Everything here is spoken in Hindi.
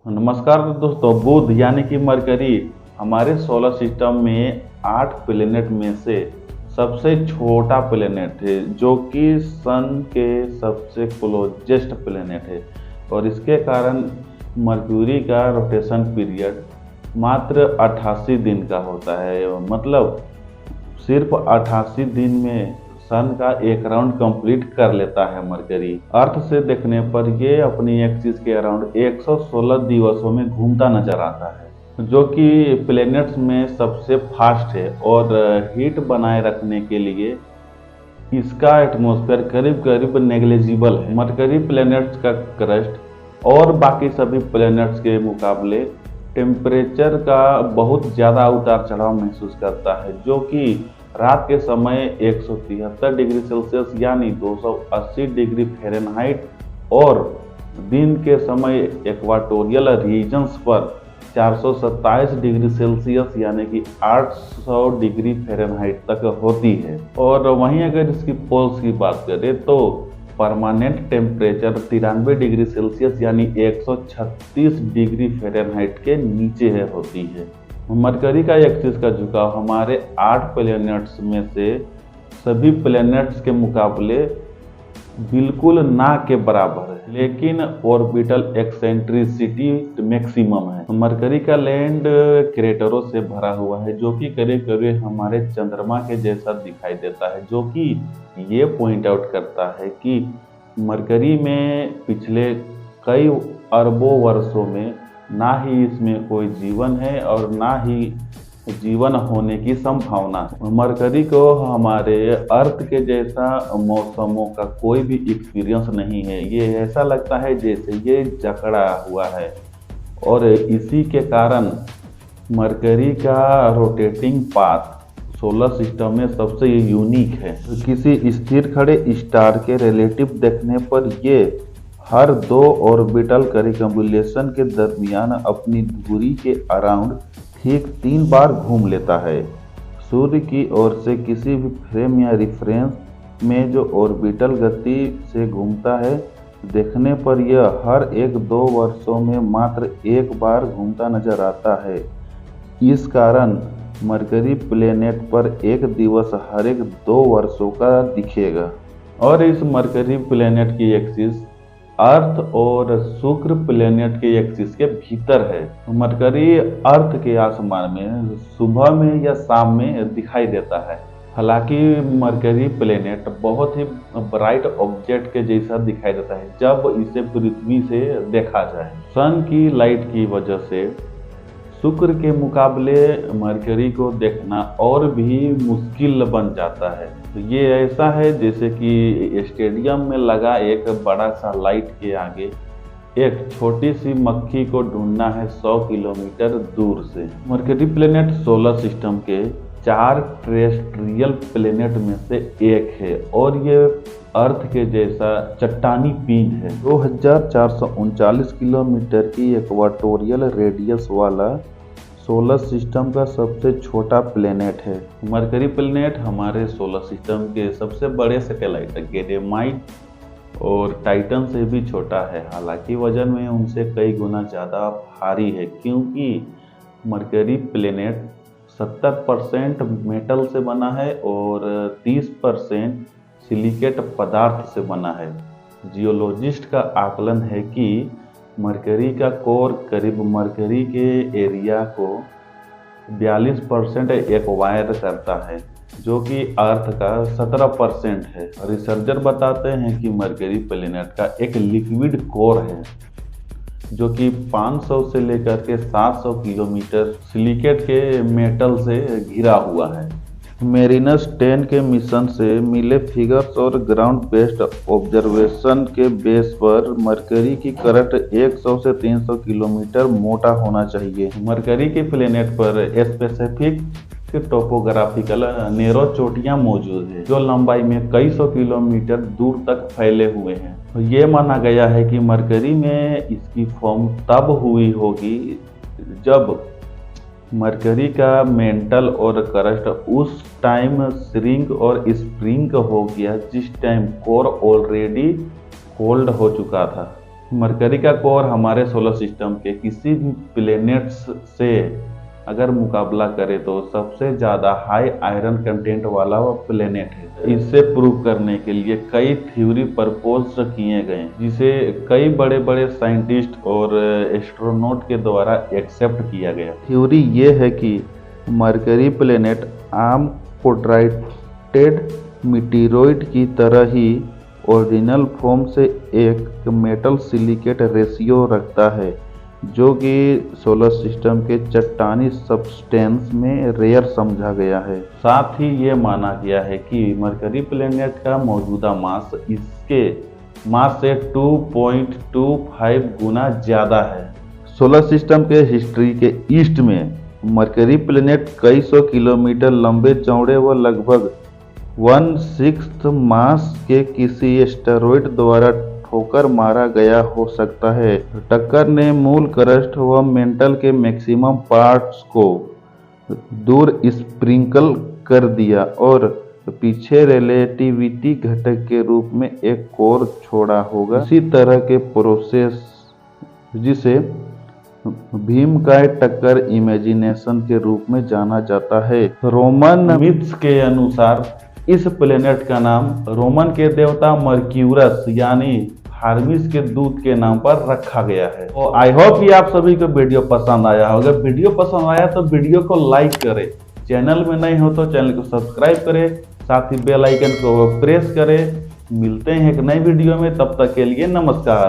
नमस्कार दोस्तों। बुध यानी कि मरकरी हमारे सोलर सिस्टम में 8 प्लेनेट में से सबसे छोटा प्लेनेट है, जो कि सन के सबसे क्लोजेस्ट प्लेनेट है। और इसके कारण मरकरी का रोटेशन पीरियड मात्र 88 दिन का होता है। मतलब सिर्फ 88 दिन में सन का एक राउंड कंप्लीट कर लेता है मरकरी। अर्थ से देखने पर ये अपनी एक्सिस के अराउंड 116 दिवसों में घूमता नजर आता है, जो कि प्लैनेट्स में सबसे फास्ट है। और हीट बनाए रखने के लिए इसका एटमॉस्फेयर करीब करीब नेग्लिजिबल है। मरकरी प्लैनेट्स का क्रस्ट और बाकी सभी प्लैनेट्स के मुकाबले टेम्परेचर का बहुत ज़्यादा उतार चढ़ाव महसूस करता है, जो कि रात के समय 173 डिग्री सेल्सियस यानी 280 डिग्री फ़ारेनहाइट और दिन के समय इक्वाटोरियल रीजन्स पर 427 डिग्री सेल्सियस यानी कि 800 डिग्री फ़ारेनहाइट तक होती है। और वहीं अगर इसकी पोल्स की बात करें तो परमानेंट टेम्परेचर 93 डिग्री सेल्सियस यानी 136 डिग्री फ़ारेनहाइट के नीचे होती है। मरकरी का एक्सिस का झुकाव हमारे 8 प्लैनेट्स में से सभी प्लैनेट्स के मुकाबले बिल्कुल ना के बराबर है, लेकिन ऑर्बिटल एक्सेंट्रिसिटी मैक्सिमम है। मरकरी का लैंड क्रेटरों से भरा हुआ है, जो कि करीब करीब हमारे चंद्रमा के जैसा दिखाई देता है, जो कि ये पॉइंट आउट करता है कि मरकरी में पिछले कई अरबों वर्षों में ना ही इसमें कोई जीवन है और ना ही जीवन होने की संभावना है। मरकरी को हमारे अर्थ के जैसा मौसमों का कोई भी एक्सपीरियंस नहीं है। ये ऐसा लगता है जैसे ये जकड़ा हुआ है, और इसी के कारण मरकरी का रोटेटिंग पाथ सोलर सिस्टम में सबसे यूनिक है। किसी स्थिर खड़े स्टार के रिलेटिव देखने पर ये हर 2 ऑर्बिटल करिकम्बुलेशन के दरमियान अपनी धुरी के अराउंड ठीक 3 बार घूम लेता है। सूर्य की ओर से किसी भी फ्रेम या रिफरेंस में जो ऑर्बिटल गति से घूमता है, देखने पर यह हर 1-2 वर्षों में मात्र 1 बार घूमता नजर आता है। इस कारण मरकरी प्लेनेट पर एक दिवस हर 2 वर्षों का दिखेगा। और इस मरकरी प्लेनेट की एक्सिस अर्थ और शुक्र प्लेनेट के एक्सिस के भीतर है। मरकरी अर्थ के आसमान में सुबह में या शाम में दिखाई देता है। हालांकि मरकरी प्लेनेट बहुत ही ब्राइट ऑब्जेक्ट के जैसा दिखाई देता है जब इसे पृथ्वी से देखा जाए। सन की लाइट की वजह से शुक्र के मुकाबले मरकरी को देखना और भी मुश्किल बन जाता है। तो ये ऐसा है जैसे कि स्टेडियम में लगा एक बड़ा सा लाइट के आगे एक छोटी सी मक्खी को ढूंढना है 100 किलोमीटर दूर से। मरकरी प्लेनेट सोलर सिस्टम के 4 टेरेस्ट्रियल प्लेनेट में से एक है, और ये अर्थ के जैसा चट्टानी पिंड है। 2439 किलोमीटर की इक्वाटोरियल रेडियस वाला सोलर सिस्टम का सबसे छोटा प्लेनेट है। मरकरी प्लेनेट हमारे सोलर सिस्टम के सबसे बड़े सैटेलाइट गैनेमाइट और टाइटन से भी छोटा है। हालांकि वजन में उनसे कई गुना ज़्यादा भारी है, क्योंकि मरकरी प्लेनेट 70% मेटल से बना है और 30% सिलिकेट पदार्थ से बना है। जियोलॉजिस्ट का आकलन है कि मरकरी का कोर करीब मरकरी के एरिया को 42% एक्वायर करता है, जो कि अर्थ का 17% है। रिसर्चर बताते हैं कि मरकरी प्लेनेट का एक लिक्विड कोर है, जो कि 500 से लेकर के 700 किलोमीटर सिलिकेट के मेटल से घिरा हुआ है। मेरिनस 10 के मिशन से मिले फिगर्स और ग्राउंड बेस्ड ऑब्जर्वेशन के बेस पर मरकरी की करंट 100 से 300 किलोमीटर मोटा होना चाहिए। मरकरी के प्लेनेट पर स्पेसिफिक टोपोग्राफिकल नेरो चोटियां मौजूद है, जो लंबाई में कई सौ किलोमीटर दूर तक फैले हुए हैं। ये माना गया है कि मरकरी में इसकी फॉर्म तब हुई होगी जब मरकरी का मेंटल और करस्ट उस टाइम श्रिंक और स्प्रिंग हो गया, जिस टाइम कोर ऑलरेडी कोल्ड हो चुका था। मरकरी का कोर हमारे सोलर सिस्टम के किसी भी प्लेनेट्स से अगर मुकाबला करे तो सबसे ज़्यादा हाई आयरन कंटेंट वाला वो प्लेनेट है। इसे प्रूव करने के लिए कई थ्योरी प्रपोज किए गए जिसे कई बड़े बड़े साइंटिस्ट और एस्ट्रोनॉट के द्वारा एक्सेप्ट किया गया। थ्योरी ये है कि मरकरी प्लेनेट आम कोड्राइटेड मीटेरोइड की तरह ही ओरिजिनल फॉर्म से एक मेटल सिलिकेट रेशियो रखता है, जो कि सोलर सिस्टम के चट्टानी सब्सटेंस में रेयर समझा गया है। साथ ही ये माना गया है कि मरकरी प्लेनेट का मौजूदा मास इसके मास से 2.25 गुना ज़्यादा है। सोलर सिस्टम के हिस्ट्री के ईस्ट में मरकरी प्लेनेट कई सौ किलोमीटर लंबे चौड़े व लगभग 1/6 मास के किसी एस्टेरॉयड द्वारा ठोकर मारा गया हो सकता है। टक्कर ने मूल क्रस्ट व मेंटल के मैक्सिमम पार्ट्स को दूर स्प्रिंकल कर दिया और पीछे रिलेटिविटी घटक के रूप में एक कोर छोड़ा होगा। इसी तरह के प्रोसेस जिसे भीमकाय टक्कर इमेजिनेशन के रूप में जाना जाता है। रोमन मिथ्स के अनुसार इस प्लेनेट का नाम रोमन के देवता मर्क्यूरस यानी हार्मिस के दूत के नाम पर रखा गया है। तो आई होप कि आप सभी को वीडियो पसंद आया होगा। वीडियो पसंद आया तो वीडियो को लाइक करें, चैनल में नहीं हो तो चैनल को सब्सक्राइब करें, साथ ही बेल आइकन को प्रेस करें। मिलते हैं एक नई वीडियो में, तब तक के लिए नमस्कार।